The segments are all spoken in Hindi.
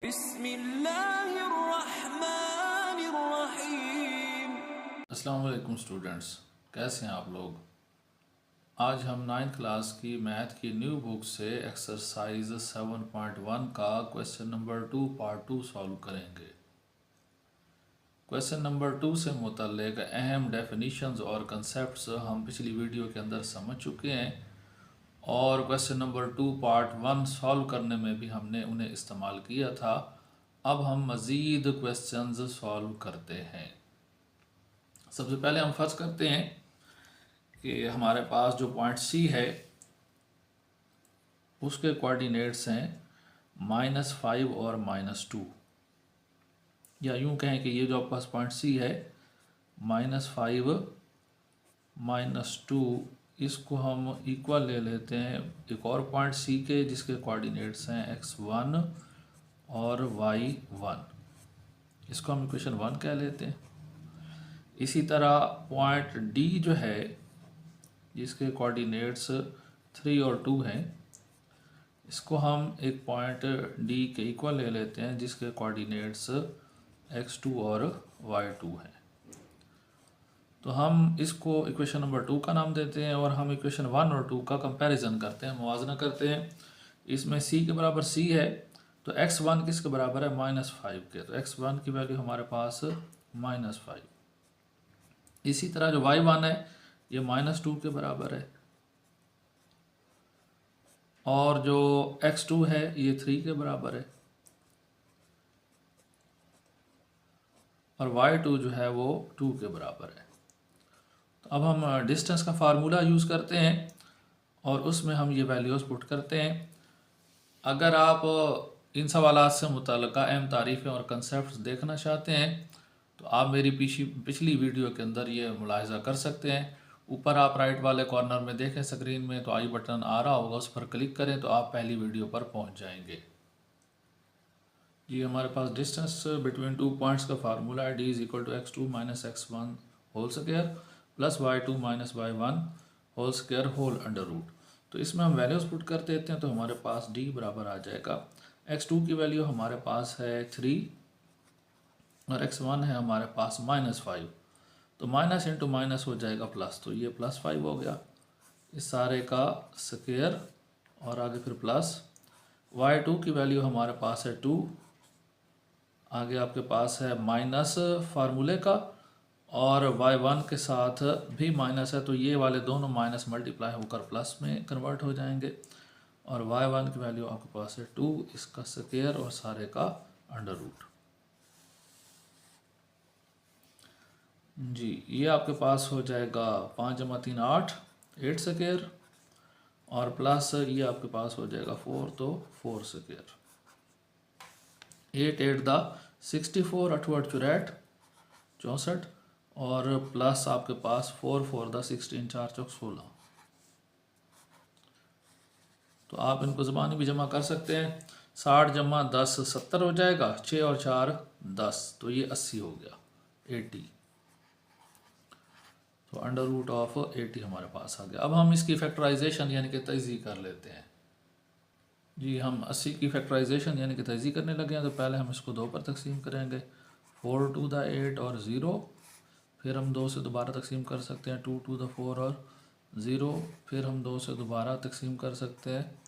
बिस्मिल्लाहिर्रहमानिर्रहीम। अस्सलाम वालेकुम स्टूडेंट्स, कैसे हैं आप लोग। आज हम 9th क्लास की मैथ की न्यू बुक से एक्सरसाइज 7.1 का क्वेश्चन नंबर 2 पार्ट 2 सॉल्व करेंगे। क्वेश्चन नंबर 2 से मुतल्लिक अहम डेफिनीशंस और कंसेप्ट्स हम पिछली वीडियो के अंदर समझ चुके हैं और क्वेश्चन नंबर 2 पार्ट 1 सॉल्व करने में भी हमने उन्हें इस्तेमाल किया था। अब हम मज़ीद क्वेश्चंस सॉल्व करते हैं। सबसे पहले हम फर्ज करते हैं कि हमारे पास जो पॉइंट सी है उसके कोऑर्डिनेट्स हैं -5 और -2, या यूं कहें कि ये जो आपके पास पॉइंट सी है -5 -2, इसको हम इक्वल ले लेते हैं एक और पॉइंट सी के जिसके कोऑर्डिनेट्स हैं x1 और y1। इसको हम इक्वेशन 1 कह लेते हैं। इसी तरह पॉइंट डी जो है जिसके कोऑर्डिनेट्स 3 और 2 हैं, इसको हम एक पॉइंट डी के इक्वल ले लेते हैं जिसके कोऑर्डिनेट्स x2 और y2 हैं। तो हम इसको इक्वेशन नंबर 2 का नाम देते हैं और हम इक्वेशन 1 और 2 का कंपैरिजन करते हैं, मुवाजना करते हैं। इसमें c के बराबर c है तो x1 किसके बराबर है -5 के, तो x1 की वैल्यू हमारे पास -5। इसी तरह जो y1 है ये -2 के बराबर है और जो x2 है ये 3 के बराबर है और y2 जो है वो 2 के बराबर है। तो अब हम डिस्टेंस का फार्मूला यूज़ करते हैं और उसमें हम ये वैल्यूज़ पुट करते हैं। अगर आप इन सवालात से मुतल्लिक़ा अहम तारीफ़ें और कंसेप्ट्स देखना चाहते हैं तो आप मेरी पिछली वीडियो के अंदर ये मुलाहिज़ा कर सकते हैं। ऊपर आप राइट वाले कॉर्नर में देखें स्क्रीन में तो आई बटन आ रहा होगा, उस पर क्लिक करें तो आप पहली वीडियो पर पहुंच जाएंगे। जी हमारे पास डिस्टेंस बिटवीन 2 पॉइंट्स का फार्मूला है d = x2 - x1 whole square plus y2 - y1 whole square whole under root. तो इसमें हम वैल्यूज़ पुट कर देते हैं तो हमारे पास d बराबर आ जाएगा, x2 की वैल्यू हमारे पास है 3 और x1 है हमारे पास -5, तो माइनस इंटू माइनस हो जाएगा प्लस, तो ये +5 हो गया इस सारे का स्क्वायर और आगे फिर प्लस। y2 की वैल्यू हमारे पास है 2, आगे आपके पास है माइनस फार्मूले का और y1 के साथ भी माइनस है, तो ये वाले दोनों माइनस मल्टीप्लाई होकर प्लस में कन्वर्ट हो जाएंगे और y1 की वैल्यू आपके पास है 2, इसका स्क्वायर और सारे का अंडर रूट। जी ये आपके पास हो जाएगा 5 × 3 8 8 स्क्वायर और प्लस ये आपके पास हो जाएगा 4, तो 4 स्क्वायर। 8 8 दा 64 8 8 64 64 और प्लस आपके पास 4 4 दा 16 4 चौक 16। तो आप इनको ज़बानी भी जमा कर सकते हैं। 60 × 10 70 हो जाएगा, 6 और 4 10, तो ये 80 हो गया 80। तो अंडर रूट ऑफ 80 हमारे पास आ गया। अब हम इसकी फैक्टराइजेशन यानी कि तज़ी कर लेते हैं। जी हम 80 की फैक्टराइजेशन यानी कि तज़ी करने लगे हैं तो पहले हम इसको 2 पर तकसीम करेंगे, 4 × 2 = 8 और 0, फिर हम 2 से दोबारा तकसीम कर सकते हैं 2 × 2 = 4 और 0, फिर हम 2 से दोबारा तकसीम कर सकते हैं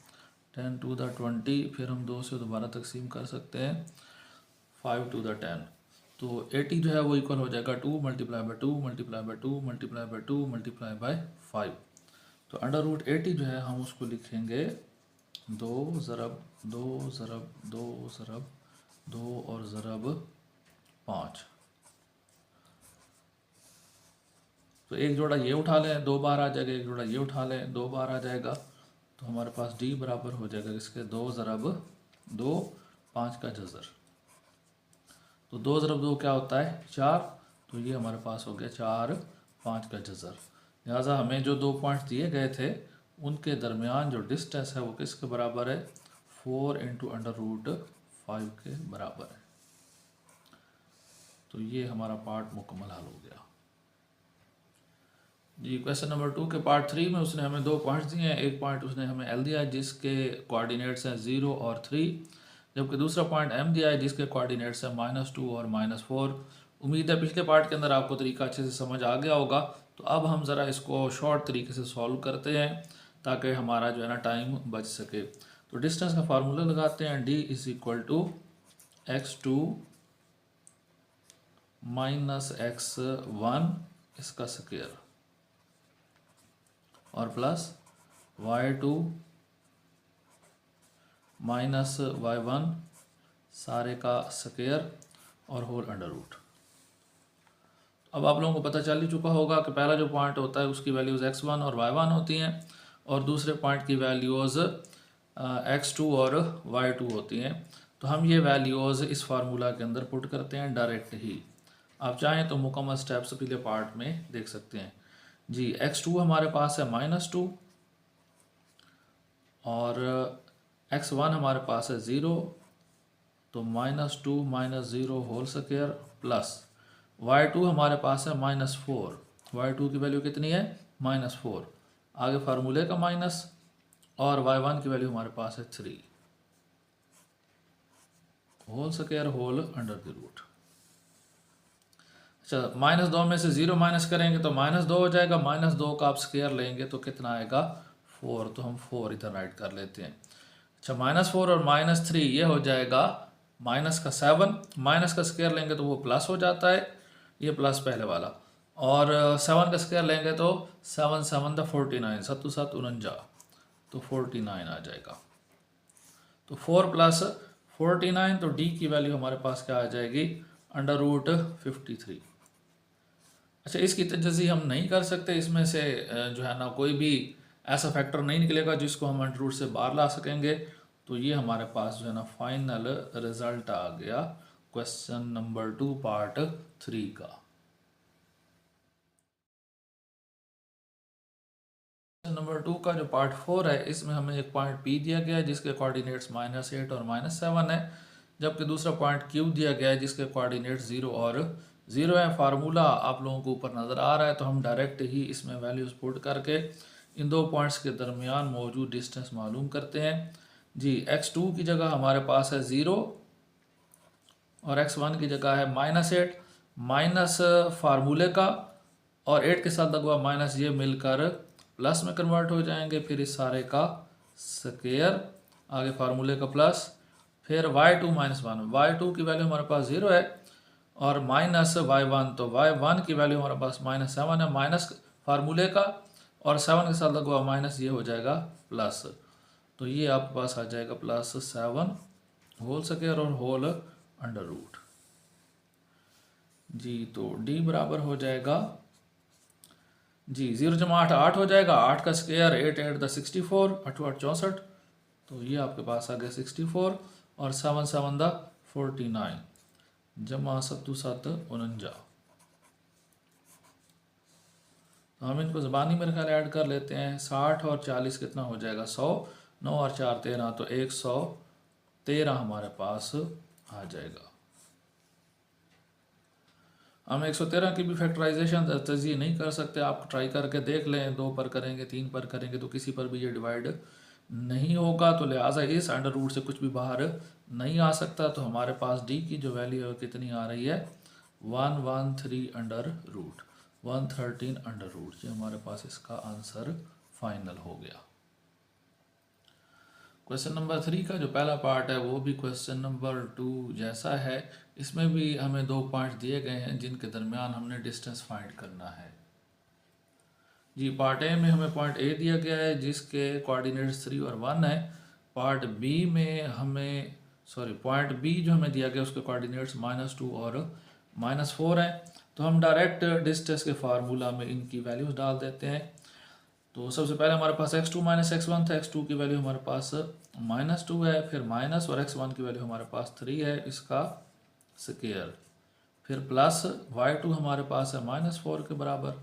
10 × 2 = 20, फिर हम 2 से दोबारा तकसीम कर सकते हैं 5 × 2 = 10। तो 80 जो है वो इक्वल हो जाएगा 2 × 2 × 2 × 2 × 2 × 5। तो अंडर रूट 80 जो है हम उसको लिखेंगे 2 ज़रब 2 ज़रब 2 ज़रब 2 और ज़रब 5। तो एक जोड़ा ये उठा लें 2 बार आ जाएगा, एक जोड़ा ये उठा लें 2 बार आ जाएगा, तो हमारे पास d बराबर हो जाएगा इसके 2 ज़रब 2 5 का जज़र। तो 2 ज़रब 2 क्या होता है 4, तो ये हमारे पास हो गया 4 5 का जज़र। लिहाजा हमें जो 2 पॉइंट्स दिए गए थे उनके दरमियान जो डिस्टेंस है वो किसके बराबर है 4 × √5 के बराबर है। तो ये हमारा पार्ट मुकम्मल हल हो गया। जी क्वेश्चन नंबर 2 के पार्ट 3 में उसने हमें 2 पॉइंट्स दिए हैं। एक पॉइंट उसने हमें L दिया है जिसके कोऑर्डिनेट्स हैं 0 और 3, जबकि दूसरा पॉइंट m दिया है जिसके कोऑर्डिनेट्स है -2 और -4। उम्मीद है पिछले पार्ट के अंदर आपको तरीका अच्छे से समझ आ गया होगा। तो अब हम ज़रा इसको शॉर्ट तरीके से सॉल्व करते हैं ताकि हमारा जो है ना टाइम बच सके। तो डिस्टेंस का फार्मूला लगाते हैं, d = x2 - x1 इसका स्क्वायर और प्लस y2 - y1 सारे का स्क्वायर और होल अंडर रूट। अब आप लोगों को पता चल ही चुका होगा कि पहला जो पॉइंट होता है उसकी वैल्यूज़ x1 और y1 होती हैं और दूसरे पॉइंट की वैल्यूज़ x2 और y2 होती हैं। तो हम ये वैल्यूज़ इस फार्मूला के अंदर पुट करते हैं डायरेक्ट ही। आप चाहें तो मुकम्मल स्टेप्स पिछले पार्ट में देख सकते हैं। जी, x2 हमारे पास है -2 और x1 हमारे पास है 0, तो -2 - 0 होल स्क्वायर प्लस y2 हमारे पास है -4। y2 की वैल्यू कितनी है? -4। आगे फार्मूले का माइनस और y1 की वैल्यू हमारे पास है 3 whole square whole under the root. अच्छा, -2 में से 0 माइनस करेंगे तो -2 हो जाएगा। -2 का आप स्क्वायर लेंगे तो कितना आएगा? 4। तो हम 4 इधर राइट कर लेते हैं। अच्छा, -4 और -3 ये हो जाएगा -7। माइनस का स्क्वायर लेंगे तो वो प्लस हो जाता है, ये प्लस पहले वाला। और 7 का स्क्वायर लेंगे तो 7 7 द 49, 7 7 49, तो 49 आ जाएगा। तो 4 + 49, तो d की वैल्यू हमारे पास क्या आ जाएगी? √53। अच्छा, इसकी तजज़ी हम नहीं कर सकते, इसमें से जो है ना कोई भी ऐसा फैक्टर नहीं निकलेगा जिसको हम √ से बाहर ला सकेंगे। तो ये हमारे पास जो है ना फाइनल रिज़ल्ट आ गया क्वेश्चन नंबर 2 पार्ट 3 का। नंबर 2 का जो पार्ट 4 है इसमें हमें एक पॉइंट P दिया गया है जिसके कोऑर्डिनेट्स -8 और -7 है, जबकि दूसरा पॉइंट Q दिया गया है जिसके कोऑर्डिनेट्स 0 और 0 है। फार्मूला आप लोगों को ऊपर नज़र आ रहा है, तो हम डायरेक्ट ही इसमें वैल्यूज़ पुट करके इन दो पॉइंट्स के दरमियान मौजूद डिस्टेंस मालूम करते हैं। जी, x2 की जगह हमारे पास है 0 और x1 की जगह है -8। माइनस फार्मूले का और 8 के साथ लगवा माइनस, ये मिलकर प्लस में कन्वर्ट हो जाएंगे। फिर इस सारे का स्क्वायर, आगे फार्मूले का प्लस, फिर y2 - 1। y2 की वैल्यू हमारे पास 0 है और -y1, तो y1 की वैल्यू हमारे पास -7 है। माइनस फार्मूले का और 7 के साथ लगवा माइनस, ये हो जाएगा प्लस। तो ये आपके पास आ जाएगा +7 होल स्क्वायर और होल अंडर रूट। जी, तो d बराबर हो जाएगा जी 0 × 8 8 हो जाएगा। 8 का स्क्वायर 8 8 द 64, 8 8 64, तो ये आपके पास आ गया 64 और 7 7 द 49 जमा 7 7 49। तो हम इनको ज़बानी मेरे ख्याल ऐड कर लेते हैं। 60 और 40 कितना हो जाएगा? 100। 9 और 4 13, तो 113 हमारे पास आ जाएगा। हम 113 की भी फैक्टराइजेशन तजज़ीह नहीं कर सकते, आप ट्राई करके देख लें। 2 पर करेंगे, 3 पर करेंगे तो किसी पर भी ये डिवाइड नहीं होगा, तो लिहाजा इस अंडर रूट से कुछ भी बाहर नहीं आ सकता। तो हमारे पास d की जो वैल्यू है कितनी आ रही है? 113 अंडर रूट, 113 अंडर रूट। ये हमारे पास इसका आंसर फाइनल हो गया। क्वेश्चन नंबर 3 का जो पहला पार्ट है वो भी क्वेश्चन नंबर 2 जैसा है। इसमें भी हमें 2 पॉइंट दिए गए हैं जिनके दरमियान हमने डिस्टेंस फाइंड करना है। जी, पार्ट ए में हमें पॉइंट ए दिया गया है जिसके कोऑर्डिनेट्स 3 और 1 है। पार्ट बी में हमें पॉइंट बी जो हमें दिया गया उसके कोऑर्डिनेट्स -2 और -4 है। तो हम डायरेक्ट डिस्टेंस के फार्मूला में इनकी वैल्यूज डाल देते हैं। तो सबसे पहले हमारे पास x2 - x1 था। x2 की वैल्यू हमारे पास -2 है, फिर माइनस, और x1 की वैल्यू हमारे पास 3 है, इसका स्क्वायर, फिर प्लस y2 हमारे पास है -4 के बराबर,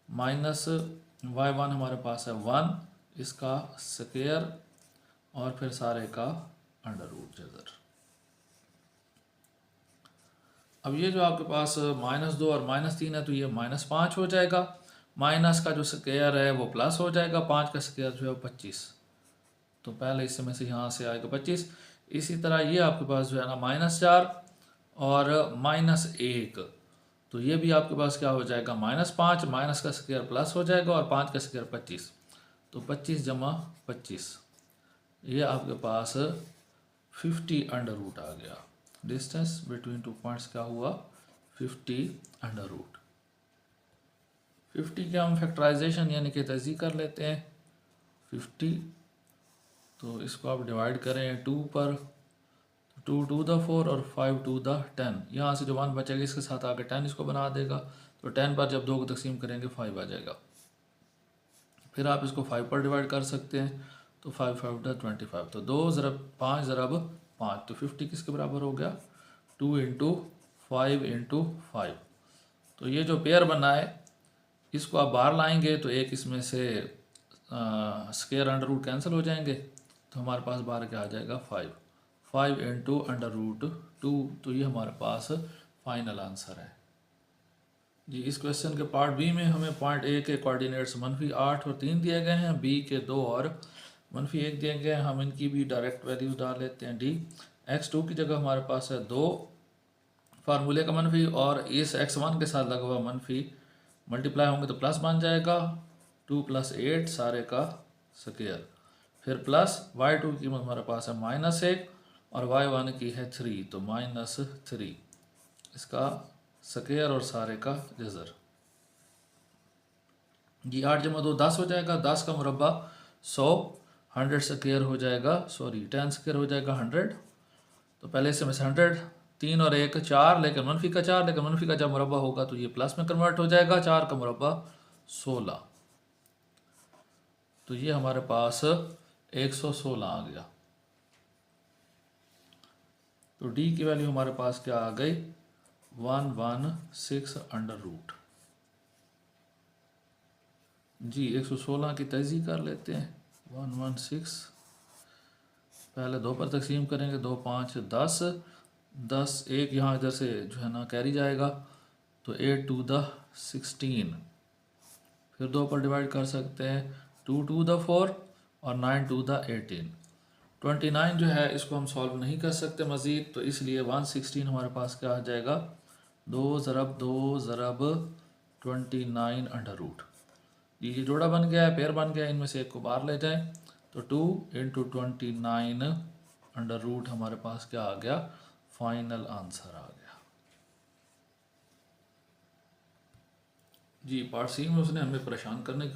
माइनस y1 हमारे पास है 1, इसका स्क्वायर, और फिर सारे का अंडर रूट जज़र। अब ये जो आपके पास -2 और -3 है तो ये -5 हो जाएगा। माइनस का जो स्क्वायर है वो प्लस हो जाएगा। 5 का स्क्वायर जो है 25, तो पहले इसमें से यहाँ से आएगा 25। इसी तरह ये आपके पास जो है ना -4 और -1, तो ये भी आपके पास क्या हो जाएगा -5, माइनस का स्क्वायर प्लस हो जाएगा और 5 का स्क्वायर 25, तो 25 जमा 25, ये आपके पास 50 अंडर रूट आ गया। डिस्टेंस बिटवीन टू पॉइंट्स क्या हुआ 50 अंडर रूट। 50 के हम फैक्टराइजेशन यानी कि तजी कर लेते हैं। 50, तो इसको आप डिवाइड करें 2 पर, 2 टू द 4 और 5 टू द 10, यहाँ से जो 1 बचेगा इसके साथ आगे 10 इसको बना देगा, तो 10 पर जब 2 को तकसीम करेंगे 5 आ जाएगा। फिर आप इसको 5 पर डिवाइड कर सकते हैं, तो 5 5 25, तो 2 ज़रब 5 ज़रब 5, तो 50 किसके बराबर हो गया 2 इंटू 5 इंटू 5। तो ये जो पेयर बना है इसको आप बाहर लाएंगे तो एक इसमें से स्क्वायर अंडर रूट कैंसिल हो जाएंगे, तो हमारे पास बाहर क्या आ जाएगा 5 इंटू अंडर रूट 2, तो ये हमारे पास फाइनल आंसर है जी। इस क्वेश्चन के पार्ट बी में हमें पॉइंट ए के कोऑर्डिनेट्स -8 और 3 दिए गए हैं, बी के 2 और -1 दिए गए हैं। हम इनकी भी डायरेक्ट वैल्यू डाल लेते हैं। डी x2 की जगह हमारे पास है 2 फार्मूले का मनफी, और इस x1 के साथ लगा हुआ मनफी मल्टीप्लाई होंगे तो प्लस बन जाएगा 2 + 8 सारे का स्क्वायर, फिर प्लस y2 की कीमत हमारे पास है -1 और y1 की है 3, तो -3 इसका स्क्वायर और सारे का जज़र जी। 8 जमा 2 10 हो जाएगा, 10 का मुरब्बा 100, 100 स्क्वायर हो जाएगा, सॉरी 10 स्क्वायर हो जाएगा 100, तो पहले से में 100, 3 और 1 4, लेकिन मनफी का 4, लेकिन मनफी का जब मुरब्बा होगा तो ये प्लस में कन्वर्ट हो जाएगा, 4 का मुरब्बा 16, तो ये हमारे पास 116 आ गया। तो डी की वैल्यू हमारे पास क्या आ गई 116 अंडर रूट जी। 116 की तजी कर लेते हैं। 116 पहले 2 पर तकसीम करेंगे, 2 5 10, 10 1 यहाँ इधर से जो है ना कैरी जाएगा, तो 8 टू द 16, फिर 2 पर डिवाइड कर सकते हैं, 2 टू द 4 और 9 टू द 18। 29 जो है इसको हम सॉल्व नहीं कर सकते मज़ीद, तो इसलिए 116 हमारे पास क्या आ जाएगा 2 ज़रब 2 ज़रब 29 अंडर रूट। ये जोड़ा बन गया है, पेयर बन गया है, इनमें से एक को बाहर ले जाएं, तो 2 इंटू 29 अंडर रूट हमारे पास क्या आ गया फाइनल आंसर आ गया जी। पार्ट सी में उसने हमें परेशान करने की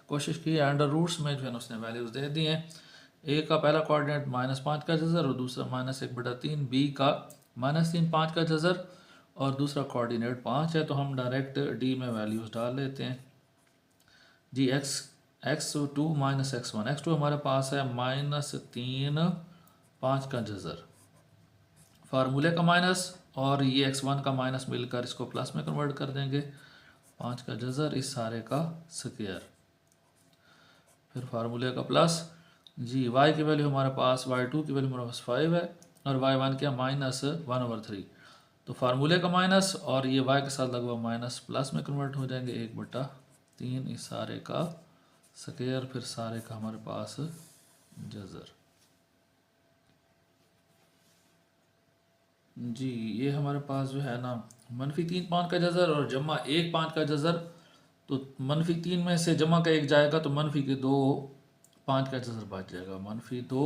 कोशिश की है। अंडर रूट्स में जो है उसने वैल्यूज़ दे दी हैं। ए का पहला कोऑर्डिनेट -5 का जज़र और दूसरा -1/3, बी का -3 5 का जज़र और दूसरा कोऑर्डिनेट 5 है, तो हम डायरेक्ट डी में वैल्यूज़ डाल लेते हैं जी। x2 -x1, x2 हमारे पास है -3 5 का जज़र, फार्मूले का माइनस और ये x1 का माइनस मिलकर इसको प्लस में कन्वर्ट कर देंगे, 5 का जज़र इस सारे का स्क्वायर, फिर फार्मूले का प्लस जी। y की वैल्यू हमारे पास y2 की वैल्यू हमारे पास 5 है और y1 क्या -1/3, तो फार्मूले का माइनस और ये y के साथ लगा हुआ माइनस प्लस में कन्वर्ट हो जाएंगे, 1/3 इस सारे का स्क्वायर, फिर सारे का हमारे पास जज़र जी। ये हमारे पास जो है ना -3 5 का जज़र और जमा 1 5 का जज़र, तो -3 में से जमा का 1 जाएगा तो -2 5 का जज़र बच जाएगा, -2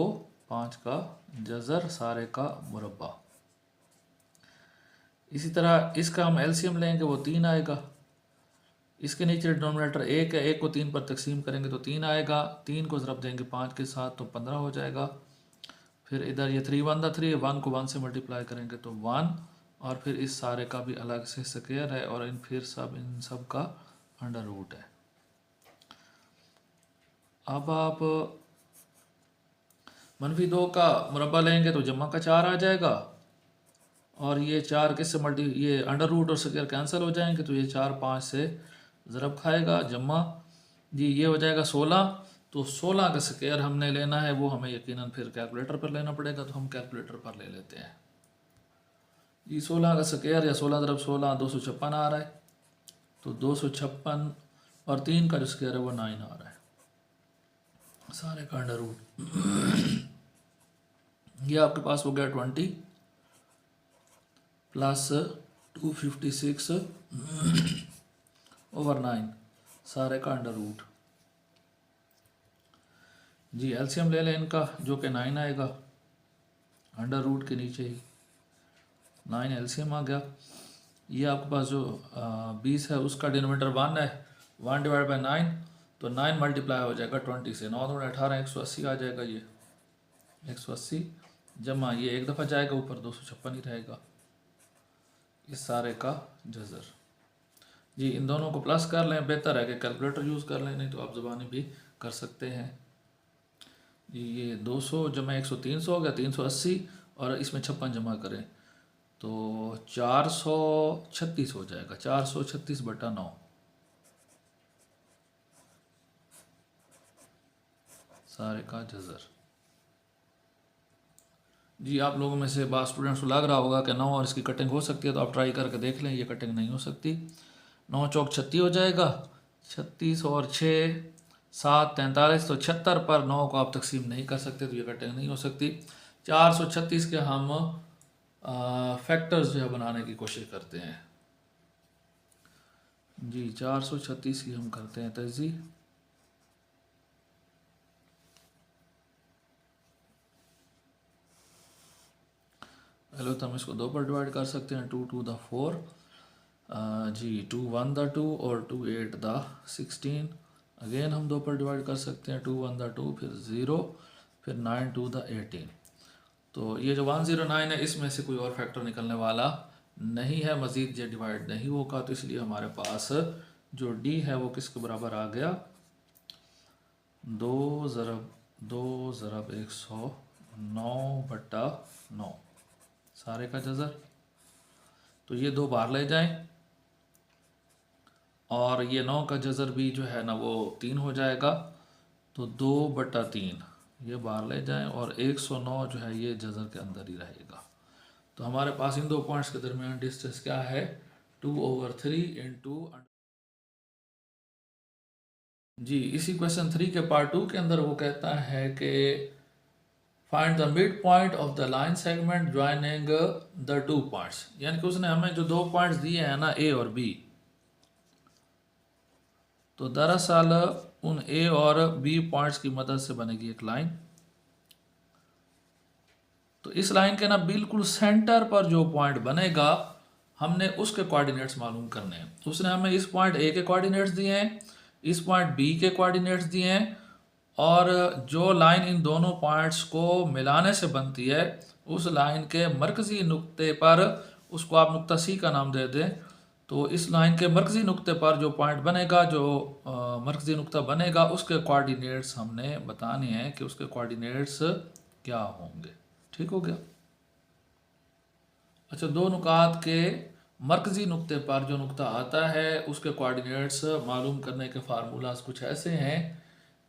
5 का जज़र सारे का मुरब्बा। इसी तरह इसका हम एलसीएम लेंगे वो 3 आएगा, इसके नीचे डिनोमिनेटर 1 है, 1 को 3 पर तकसीम करेंगे तो 3 आएगा, 3 को ज़रब देंगे 5 के साथ तो 15 हो जाएगा, फिर इधर ये 3 1 3, 1 को 1 से मल्टीप्लाई करेंगे तो 1, और फिर इस सारे का भी अलग से स्क्वायर है और फिर इन सब का अंडर रूट है। अब आप -2 का मुरब्बा लेंगे तो जमा का 4 आ जाएगा, और ये 4 किससे ये अंडर रूट और स्क्वायर कैंसिल हो जाएंगे, तो ये 4 5 से ज़रब खाएगा, जमा जी ये हो जाएगा 16, तो 16 का स्क्वायर हमने लेना है, वो हमें यकीनन फिर कैलकुलेटर पर लेना पड़ेगा, तो हम कैलकुलेटर पर ले लेते हैं जी। 16 का स्क्वायर या 16 × 16 256 आ रहा है, तो 256 और 3 का जो स्क्वायर है वो 9 आ रहा है, सारे का अंडर रूट ये आपके पास हो गया 20 प्लस 256 ओवर 9 सारे का अंडर रूट। जी एलसीएम ले लें इनका, जो कि 9 आएगा, अंडर रूट के नीचे ही 9 एलसीएम आ गया। ये आपके पास जो 20 है उसका डिनोमिनेटर 1 है, 1 डिवाइड बाई 9, तो 9 मल्टीप्लाई हो जाएगा 20 से, 9 दूनी 18, 180 आ जाएगा। ये 180 जमा ये एक दफ़ा जाएगा ऊपर, 256 ही रहेगा इस सारे का जज़र। जी इन दोनों को प्लस कर लें, बेहतर है कि कैलकुलेटर यूज़ कर लें, नहीं तो आप ज़बानी भी कर सकते हैं। जी ये 200 जमा 100 300 हो गया, 380, और इसमें 56 जमा करें तो 436 हो जाएगा, 436/9 सारे का जज़र। जी आप लोगों में से बात स्टूडेंट्स को लग रहा होगा कि 9 और इसकी कटिंग हो सकती है, तो आप ट्राई करके देख लें, ये कटिंग नहीं हो सकती। 9 चौक 36 हो जाएगा, 36 और 6 7 43, तो 76 पर 9 को आप तकसीम नहीं कर सकते, तो ये कटिंग नहीं हो सकती। 436 के हम फैक्टर्स जो है बनाने की कोशिश करते हैं। जी 436 की हम करते हैं तजी। पहले तो हम इसको 2 पर डिवाइड कर सकते हैं, 2 2 द 4, जी 2 1 द 2 और 2 8 द 16। अगेन हम 2 पर डिवाइड कर सकते हैं, 2 1 द 2, फिर 0, फिर 9 2 द 18। तो ये जो 109 है इसमें से कोई और फैक्टर निकलने वाला नहीं है, मज़ीद ये डिवाइड नहीं होगा, तो इसलिए हमारे पास जो डी है वो किसके बराबर आ गया, 2 ज़रब 109/9 सारे का जज़र। तो ये 2 बाहर ले जाएं, और ये 9 का जज़र भी जो है ना वो 3 हो जाएगा, तो 2/3 ये बाहर ले जाएं, और 109 जो है ये जज़र के अंदर ही रहेगा। तो हमारे पास इन 2 पॉइंट्स के दरमियान डिस्टेंस क्या है, 2/3 इंटू। जी इसी क्वेश्चन 3 के पार्ट 2 के अंदर वो कहता है कि find the mid point of the line segment joining the 2 points, यानी कि उसने हमें जो 2 पॉइंट्स दिए हैं ना ए और बी, तो दरअसल उन ए और बी पॉइंट्स की मदद से बनेगी एक लाइन। तो इस लाइन के ना बिल्कुल सेंटर पर जो पॉइंट बनेगा हमने उसके कोऑर्डिनेट्स मालूम करने हैं। उसने हमें इस पॉइंट ए के कोऑर्डिनेट्स दिए हैं, इस पॉइंट बी के कोऑर्डिनेट्स दिए हैं, और जो लाइन इन दोनों पॉइंट्स को मिलाने से बनती है उस लाइन के मरकज़ी नुक्ते पर, उसको आप नुक्ता सी का नाम दे दें, तो इस लाइन के मरकज़ी नुक्ते पर जो पॉइंट बनेगा, जो मरकज़ी नुक्ता बनेगा, उसके कोऑर्डिनेट्स हमने बताने हैं कि उसके कोऑर्डिनेट्स क्या होंगे। ठीक हो गया। अच्छा, 2 नुकात के मरकज़ी नुक्ते पर जो नुक्ता आता है उसके कोऑर्डिनेट्स मालूम करने के फार्मूलाज कुछ ऐसे हैं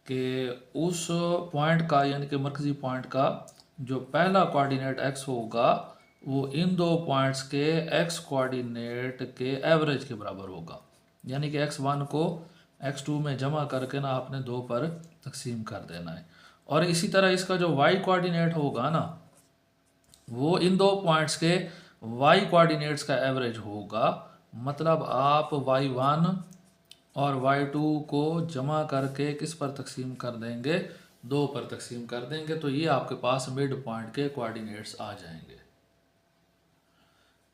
कि उस पॉइंट का, यानी कि मरकज़ी पॉइंट का जो पहला कोऑर्डिनेट x होगा वो इन 2 पॉइंट्स के x कोऑर्डिनेट के एवरेज के बराबर होगा, यानी कि x1 को x2 में जमा करके ना आपने 2 पर तकसीम कर देना है। और इसी तरह इसका जो y कोऑर्डिनेट होगा ना वो इन 2 पॉइंट्स के y कोऑर्डिनेट्स का एवरेज होगा, मतलब आप y1 और y2 को जमा करके किस पर तकसीम कर देंगे, 2 पर तकसीम कर देंगे, तो ये आपके पास मिड पॉइंट के कोऑर्डिनेट्स आ जाएंगे।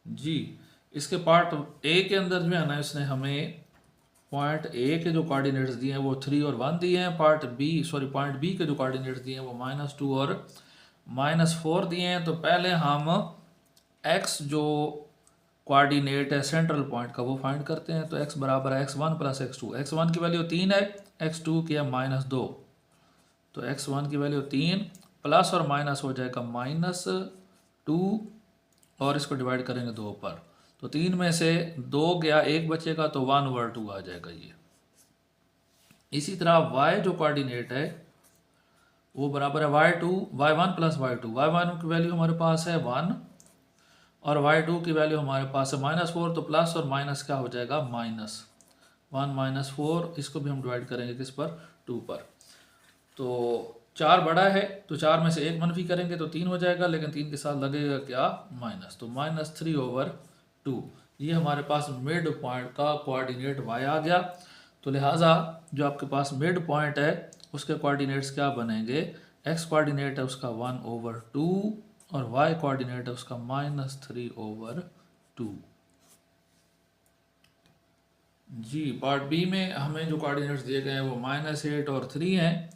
जी इसके पार्ट ए के अंदर जो है ना इसने हमें पॉइंट ए के जो कोऑर्डिनेट्स दिए हैं वो 3 और 1 दिए हैं, पॉइंट बी के जो कोऑर्डिनेट्स दिए हैं वो -2 और -4 दिए हैं। तो पहले हम x जो कोऑर्डिनेट है सेंट्रल पॉइंट का वो फाइंड करते हैं। तो x बराबर है x1 प्लस x2, x1 की वैल्यू 3 है, x2 की है -2, तो x1 की वैल्यू 3 प्लस और माइनस हो जाएगा -2, और इसको डिवाइड करेंगे 2 पर, तो 3 में से 2 गया, 1 बचेगा, तो 1/2 आ जाएगा ये। इसी तरह y जो कोऑर्डिनेट है वो बराबर है y1 प्लस y2, y1 की वैल्यू हमारे पास है 1 और y2 की वैल्यू हमारे पास है -4, तो प्लस और माइनस क्या हो जाएगा, -1 -4, इसको भी हम डिवाइड करेंगे किस पर, 2 पर। तो 4 बड़ा है तो 4 में से 1 मनफी करेंगे तो 3 हो जाएगा, लेकिन 3 के साथ लगेगा क्या, माइनस, तो -3/2। ये हमारे पास मिड पॉइंट का कोऑर्डिनेट y आ गया। तो लिहाजा जो आपके पास मिड पॉइंट है उसके कोऑर्डिनेट्स क्या बनेंगे, x कोऑर्डिनेट है उसका 1/2 और y कोऑर्डिनेट है उसका -3/2। जी पार्ट बी में हमें जो कोऑर्डिनेट्स दिए गए हैं वो -8 और 3 हैं,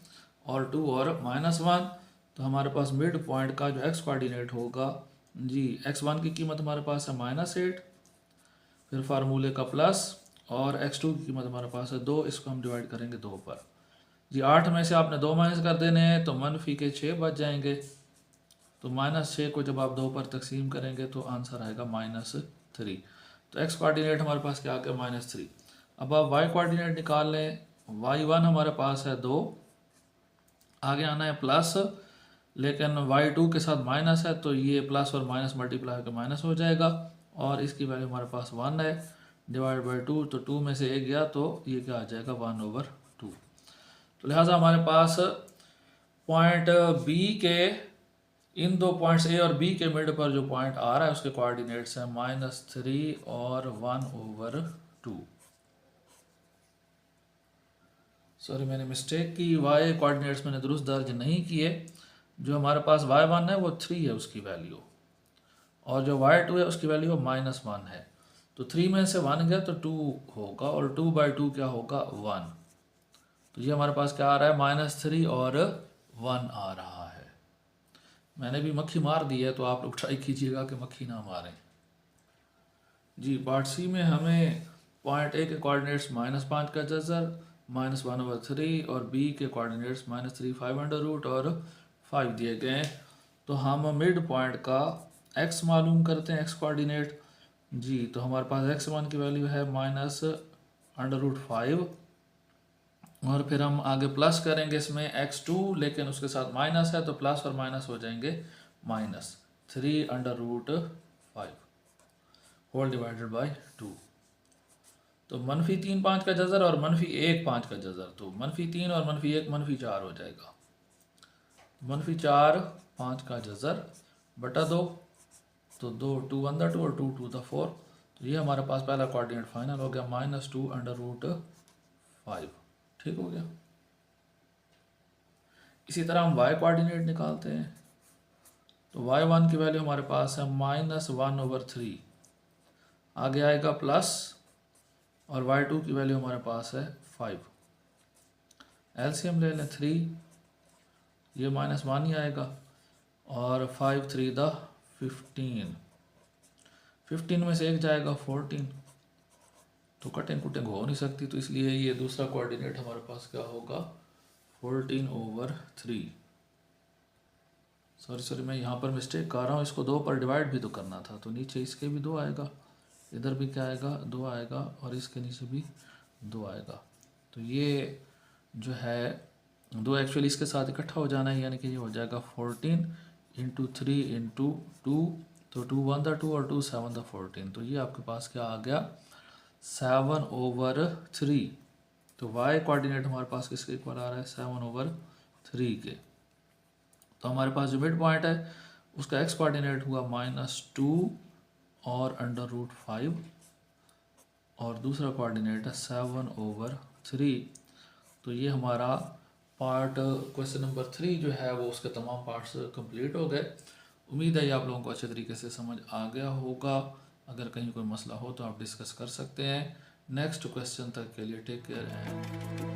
और 2 और -1। तो हमारे पास मिड पॉइंट का जो x कोऑर्डिनेट होगा, जी x1 की कीमत हमारे पास है -8, फिर फार्मूले का प्लस, और x2 की कीमत हमारे पास है 2, इसको हम डिवाइड करेंगे 2 पर। जी 8 में से आपने 2 माइनस कर देने हैं तो मनफी के 6 बच जाएंगे, तो -6 को जब आप 2 पर तकसीम करेंगे तो आंसर आएगा -3। तो x कोऑर्डिनेट हमारे पास क्या आ गया, -3। अब आप y कोऑर्डिनेट निकाल लें, y1 हमारे पास है 2, आगे आना है प्लस, लेकिन y2 के साथ माइनस है तो ये प्लस और माइनस मल्टीप्लाई होकर माइनस हो जाएगा, और इसकी वैल्यू हमारे पास 1 है, डिवाइड बाई 2, तो 2 में से 1 गया तो ये क्या आ जाएगा, 1/2। तो लिहाजा हमारे पास पॉइंट बी के इन दो पॉइंट्स ए और बी के मिड पर जो पॉइंट आ रहा है उसके कोऑर्डिनेट्स हैं -3 और 1/2। सॉरी मैंने मिस्टेक की, y कोऑर्डिनेट्स मैंने दुरुस्त दर्ज नहीं किए। जो हमारे पास y1 है वो 3 है उसकी वैल्यू, और जो y2 है उसकी वैल्यू -1 है। तो 3 में से 1 गया तो 2 होगा, और 2/2 क्या होगा, 1। तो ये हमारे पास क्या आ रहा है, -3 और 1 आ रहा है। मैंने भी मक्खी मार दी है तो आप लोग ट्राई कीजिएगा कि मक्खी ना मारें। जी पार्ट सी में हमें पॉइंट ए के कोऑर्डिनेट्स -5 का जज़र, -1/3, और बी के कोऑर्डिनेट्स -3 5√, और 5 दिए गए हैं। तो हम मिड पॉइंट का x मालूम करते हैं, x कोऑर्डिनेट। जी तो हमारे पास x1 की वैल्यू है -√5, और फिर हम आगे प्लस करेंगे इसमें x2, लेकिन उसके साथ माइनस है तो प्लस और माइनस हो जाएंगे -3/5 होल डिवाइडेड बाई 2। तो -3 5 का जज़र और -1 5 का जज़र, तो -3 और -1 -4 हो जाएगा। -4 5 का जज़र बटा 2, तो 2 2 1 2 और 2 2 4। तो ये हमारे पास पहला कोऑर्डिनेट फाइनल हो गया, -2/5। ठीक हो गया। इसी तरह हम y कोऑर्डिनेट निकालते हैं। तो y1 की वैल्यू हमारे पास है -1/3, आगे आएगा प्लस, और y2 की वैल्यू हमारे पास है 5। एलसीएम ले लें 3, ये -1 ही आएगा, और 5 3 द 15, 15 में से 1 जाएगा 14, तो कटिंग कुटिंग हो नहीं सकती, तो इसलिए ये दूसरा कोऑर्डिनेट हमारे पास क्या होगा, 14/3। सॉरी मैं यहाँ पर मिस्टेक कर रहा हूँ, इसको 2 पर डिवाइड भी तो करना था, तो नीचे इसके भी 2 आएगा, इधर भी क्या आएगा, 2 आएगा, और इसके नीचे भी 2 आएगा। तो ये जो है 2 एक्चुअली इसके साथ इकट्ठा हो जाना है, यानी कि ये हो जाएगा 14 × 3 × 2, तो 2 1 2 और 2 7 14। तो ये आपके पास क्या आ गया, 7/3। तो y कोऑर्डिनेट हमारे पास किसके इक्वल आ रहा है, 7/3 के। तो हमारे पास जो मिड पॉइंट है उसका x कोऑर्डिनेट हुआ -2 और √5, और दूसरा कोऑर्डिनेट है 7/3। तो ये हमारा पार्ट क्वेश्चन नंबर 3 जो है वो उसके तमाम पार्ट्स कंप्लीट हो गए। उम्मीद है ये आप लोगों को अच्छे तरीके से समझ आ गया होगा। अगर कहीं कोई मसला हो तो आप डिस्कस कर सकते हैं। नेक्स्ट क्वेश्चन तक के लिए टेक केयर एंड